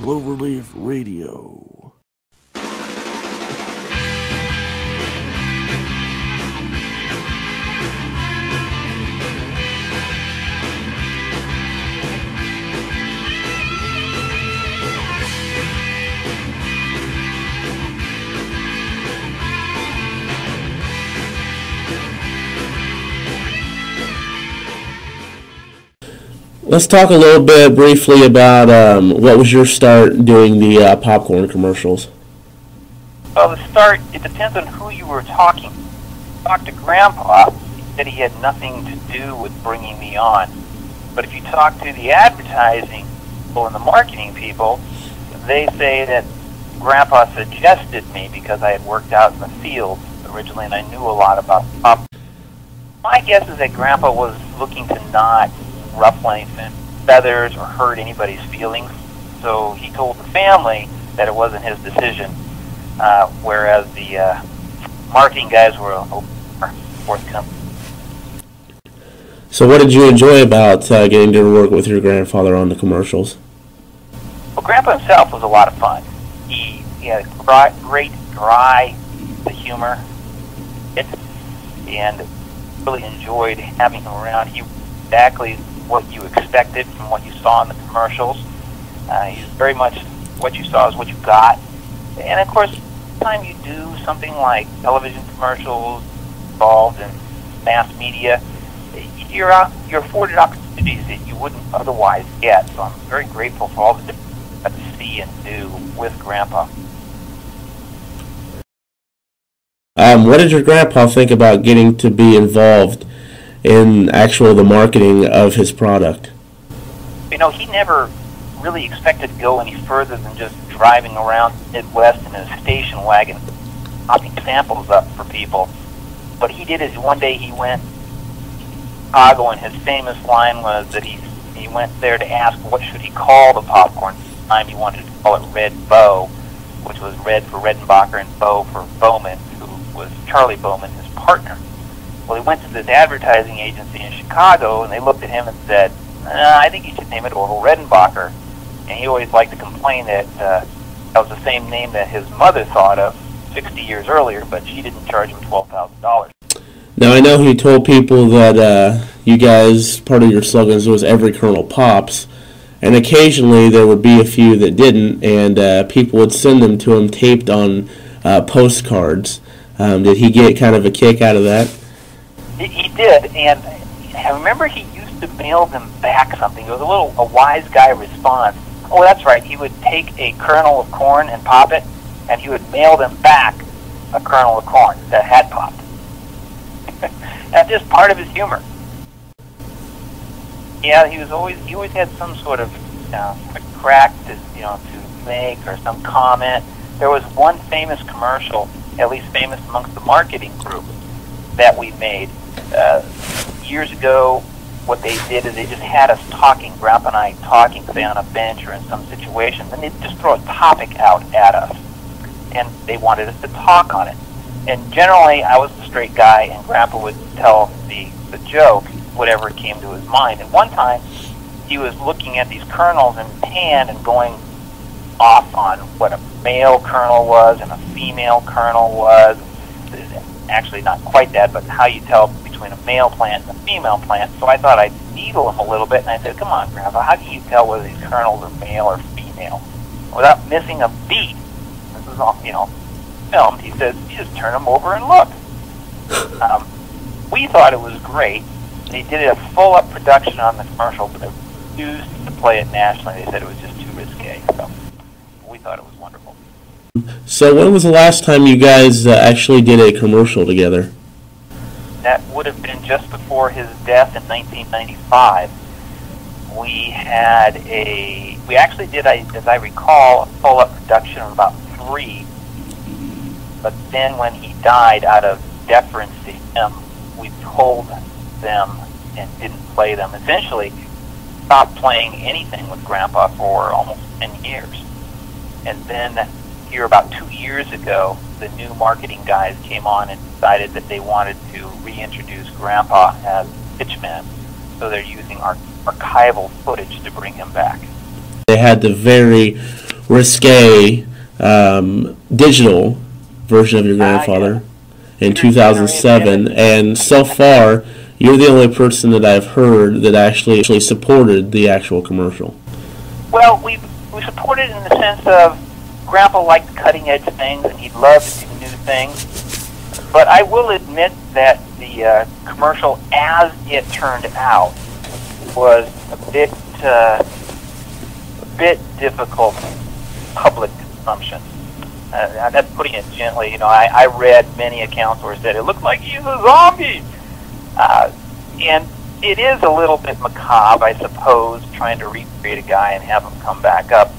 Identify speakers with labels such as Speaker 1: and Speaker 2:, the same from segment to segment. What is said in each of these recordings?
Speaker 1: Cloverleaf Radio.
Speaker 2: Let's talk a little bit briefly about what was your start doing the popcorn commercials.
Speaker 3: Well, the start, it depends on who you were talking. Talk to Grandpa, he said he had nothing to do with bringing me on. But if you talk to the advertising people and the marketing people, they say that Grandpa suggested me because I had worked out in the field originally and I knew a lot about pop. My guess is that Grandpa was looking to not ruffle any feathers or hurt anybody's feelings, so he told the family that it wasn't his decision, whereas the marketing guys were forthcoming.
Speaker 2: So what did you enjoy about getting to work with your grandfather on the commercials?
Speaker 3: Well, Grandpa himself was a lot of fun. He had a great dry humor, and really enjoyed having him around. He was exactly what you expected from what you saw in the commercials. He's very much what you saw is what you got. And of course, anytime you do something like television commercials involved in mass media, you're afforded opportunities that you wouldn't otherwise get. So I'm very grateful for all the different things I got to see and do with Grandpa.
Speaker 2: What did your grandpa think about getting to be involved in the marketing of his product?
Speaker 3: You know, he never really expected to go any further than just driving around the Midwest in his station wagon, popping samples up for people. What he did is one day he went to Chicago, and his famous line was that he went there to ask what should he call the popcorn. This time he wanted to call it Red Bow, which was Red for Redenbacher and Bow for Bowman, who was Charlie Bowman, his partner. Well, he went to this advertising agency in Chicago, and they looked at him and said, I think you should name it Orville Redenbacher. And he always liked to complain that that was the same name that his mother thought of 60 years earlier, but she didn't charge him $12,000.
Speaker 2: Now, I know he told people that you guys, part of your slogans was every kernel pops, and occasionally there would be a few that didn't, and people would send them to him taped on postcards. Did he get kind of a kick out of that?
Speaker 3: He did, and I remember he used to mail them back something. It was a wise guy response. Oh, that's right. He would take a kernel of corn and pop it, and he would mail them back a kernel of corn that had popped. That's just part of his humor. Yeah, he always had some sort of a crack to make, or some comment. There was one famous commercial, at least famous amongst the marketing group, that we made years ago. What they did is they just had us talking, Grandpa and I talking, say on a bench or in some situation, and they'd just throw a topic out at us, and they wanted us to talk on it. And generally, I was the straight guy, and Grandpa would tell the joke, whatever came to his mind. And one time, he was looking at these kernels in his hand and going off on what a male kernel was and a female kernel was. Actually, not quite that, but how you tell between a male plant and a female plant. So I thought I'd needle him a little bit, and I said, come on, Grandpa, how can you tell whether these kernels are male or female without missing a beat? This is all, filmed. He says, you just turn them over and look. We thought it was great. They did a full-up production on the commercial, but they refused to play it nationally. They said it was just too risque. So we thought it was wonderful.
Speaker 2: So when was the last time you guys actually did a commercial together?
Speaker 3: That would have been just before his death in 1995. We actually did, as I recall, a full-up production of about 3. But then when he died, out of deference to him, we told them and didn't play them. Essentially, stopped playing anything with Grandpa for almost 10 years. And then here about 2 years ago, the new marketing guys came on and decided that they wanted to reintroduce Grandpa as pitchman. So they're using our archival footage to bring him back.
Speaker 2: They had the very risque digital version of your grandfather in 2007, and so far, you're the only person that I've heard that actually supported the actual commercial.
Speaker 3: Well, we supported it in the sense of Grandpa liked cutting-edge things, and he loved to do new things. But I will admit that the commercial, as it turned out, was a bit difficult public consumption. That's putting it gently. You know, I read many accounts where it said it looked like he's a zombie, and it is a little bit macabre, I suppose, trying to recreate a guy and have him come back up.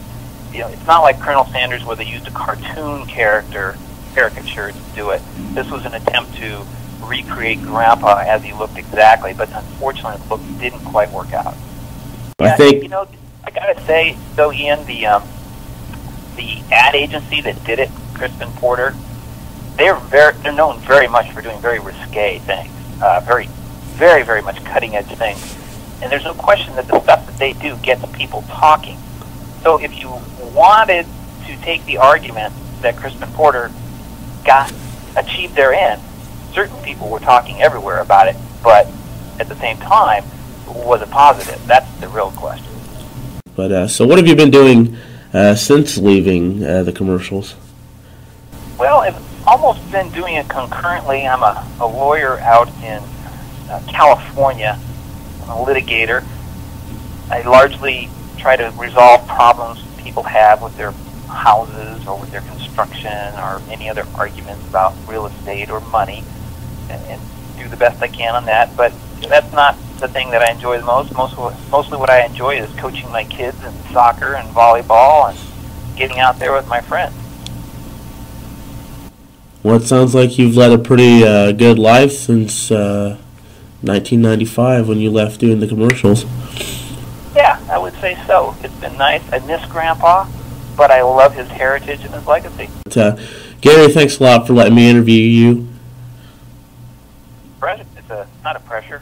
Speaker 3: You know, it's not like Colonel Sanders where they used a cartoon caricature to do it. This was an attempt to recreate Grandpa as he looked exactly, but unfortunately the look didn't quite work out.
Speaker 2: I think,
Speaker 3: you know, I gotta say though, Ian, the ad agency that did it, Crispin Porter, they're known very much for doing very risque things, very much cutting edge things, and there's no question that the stuff that they do gets people talking. So if you wanted to take the argument that Crispin Porter achieved their end, certain people were talking everywhere about it, but at the same time, was it positive? That's the real question.
Speaker 2: But so what have you been doing since leaving the commercials?
Speaker 3: Well, I've almost been doing it concurrently. I'm a lawyer out in California. I'm a litigator. I largely try to resolve problems people have with their houses or with their construction or any other arguments about real estate or money, and do the best I can on that. But that's not the thing that I enjoy the most. Mostly what I enjoy is coaching my kids in soccer and volleyball and getting out there with my friends.
Speaker 2: Well, it sounds like you've led a pretty good life since 1995 when you left doing the commercials.
Speaker 3: Yeah, I would say so. It's been nice. I miss Grandpa, but I love his heritage and his legacy.
Speaker 2: But, Gary, thanks a lot for letting me interview you.
Speaker 3: It's not a pressure.